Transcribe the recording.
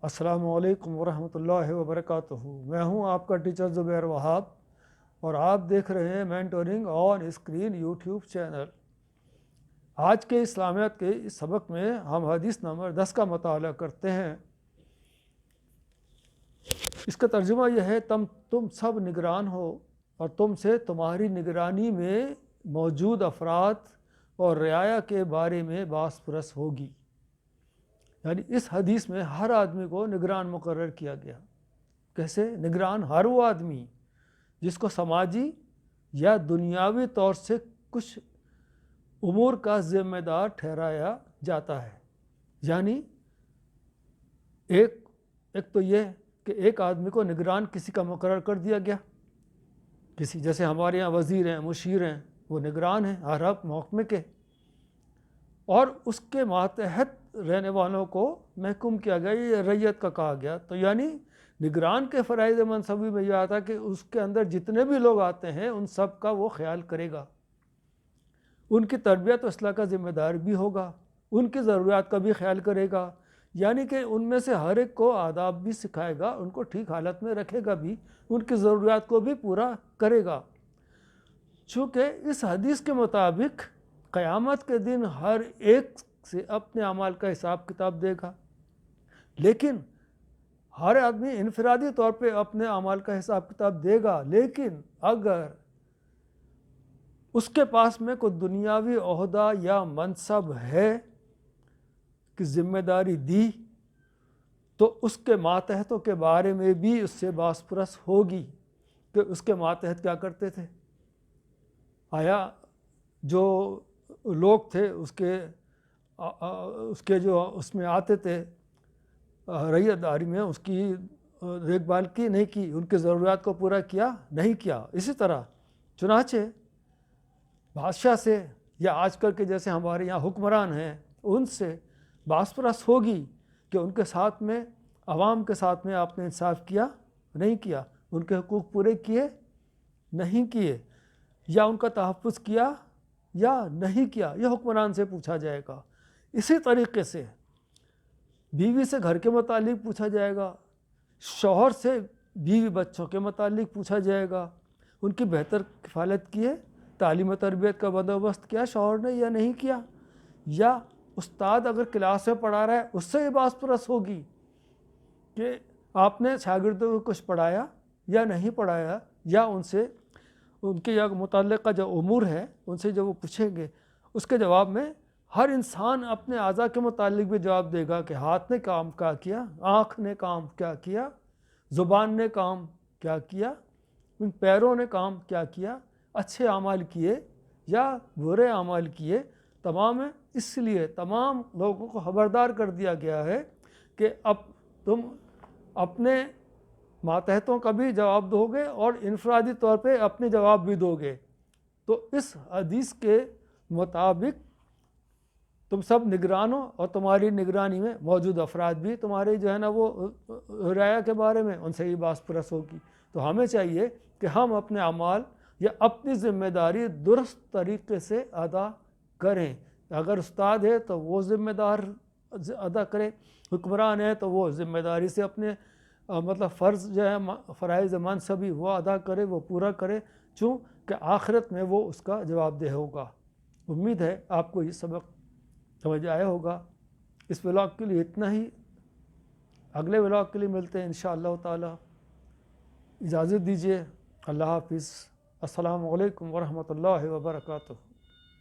السلام علیکم ورحمۃ اللہ وبرکاتہ۔ میں ہوں آپ کا ٹیچر زبیر وہاب اور آپ دیکھ رہے ہیں mentoring on screen YouTube channel. آج کے اسلامیات کے اس سبق میں ہم حدیث نمبر 10 کا مطالعہ کرتے ہیں۔ اس کا ترجمہ یہ ہے، تم سب نگران ہو اور تم سے تمہاری نگرانی میں موجود افراد اور رعایا کے بارے میں باس پرس ہوگی۔ یعنی اس حدیث میں ہر آدمی کو نگران مقرر کیا گیا۔ کیسے نگران؟ ہر وہ آدمی جس کو سماجی یا دنیاوی طور سے کچھ امور کا ذمہ دار ٹھہرایا جاتا ہے۔ یعنی ایک تو یہ کہ ایک آدمی کو نگران کسی کا مقرر کر دیا گیا، جیسے ہمارے یہاں وزیر ہیں، مشیر ہیں، وہ نگران ہیں ہر محکمے کے، اور اس کے ماتحت رہنے والوں کو محکوم کیا گیا، یہ ریت کا کہا گیا۔ تو یعنی نگران کے فرائض منصبی میں یہ آتا کہ اس کے اندر جتنے بھی لوگ آتے ہیں ان سب کا وہ خیال کرے گا، ان کی تربیت و اصلاح کا ذمہ دار بھی ہوگا، ان کی ضروریات کا بھی خیال کرے گا، یعنی کہ ان میں سے ہر ایک کو آداب بھی سکھائے گا، ان کو ٹھیک حالت میں رکھے گا بھی، ان کی ضروریات کو بھی پورا کرے گا۔ چونکہ اس حدیث کے مطابق قیامت کے دن ہر ایک سے اپنے اعمال کا حساب کتاب دے گا، لیکن ہر آدمی انفرادی طور پہ اپنے اعمال کا حساب کتاب دے گا، لیکن اگر اس کے پاس میں کوئی دنیاوی عہدہ یا منصب ہے کہ ذمہ داری دی، تو اس کے ماتحتوں کے بارے میں بھی اس سے باس پرس ہوگی کہ اس کے ماتحت کیا کرتے تھے۔ آیا جو لوگ تھے اس کے جو اس میں آتے تھے رعیت داری میں، اس کی دیکھ بھال کی نہیں کی، ان کی ضروریات کو پورا کیا نہیں کیا۔ اسی طرح چنانچہ بادشاہ سے یا آج کل کے جیسے ہمارے یہاں حکمران ہیں، ان سے باس پرس ہوگی کہ ان کے ساتھ میں عوام کے ساتھ میں آپ نے انصاف کیا نہیں کیا، ان کے حقوق پورے کیے نہیں کیے، یا ان کا تحفظ کیا یا نہیں کیا، یہ حکمران سے پوچھا جائے گا۔ اسی طریقے سے بیوی سے گھر کے متعلق پوچھا جائے گا، شوہر سے بیوی بچوں کے متعلق پوچھا جائے گا، ان کی بہتر کفالت کی ہے، تعلیم و تربیت کا بندوبست کیا شوہر نے یا نہیں کیا، یا استاد اگر کلاس میں پڑھا رہا ہے اس سے یہ باس پرس ہوگی کہ آپ نے شاگردوں کو کچھ پڑھایا یا نہیں پڑھایا، یا ان کے یا متعلقہ جو امور ہے ان سے جو وہ پوچھیں گے اس کے جواب میں ہر انسان اپنے اعضاء کے متعلق بھی جواب دے گا کہ ہاتھ نے کام کیا کیا، آنکھ نے کام کیا کیا، زبان نے کام کیا کیا، ان پیروں نے کام کیا کیا، اچھے اعمال کیے یا برے اعمال کیے، تمام اس لیے تمام لوگوں کو خبردار کر دیا گیا ہے کہ اب تم اپنے ماتحتوں کا بھی جواب دو گے اور انفرادی طور پہ اپنے جواب بھی دو گے۔ تو اس حدیث کے مطابق تم سب نگران ہو اور تمہاری نگرانی میں موجود افراد بھی تمہارے جو ہے نا وہ رعایا کے بارے میں ان سے ہی باس پرس ہوگی۔ تو ہمیں چاہیے کہ ہم اپنے اعمال یا اپنی ذمہ داری درست طریقے سے ادا کریں۔ اگر استاد ہے تو وہ ذمہ دار ادا کرے، حکمران ہے تو وہ ذمہ داری سے اپنے فرض جو ہے فرائض منصبی وہ ادا کرے، وہ پورا کرے، چونکہ آخرت میں وہ اس کا جواب دہ ہوگا۔ امید ہے آپ کو یہ سبق سمجھ آیا ہوگا۔ اس ولاگ کے لیے اتنا ہی، اگلے ولاگ کے لیے ملتے ہیں انشاءاللہ تعالی۔ اجازت دیجیے، اللہ حافظ، السلام علیکم ورحمۃ اللہ وبرکاتہ۔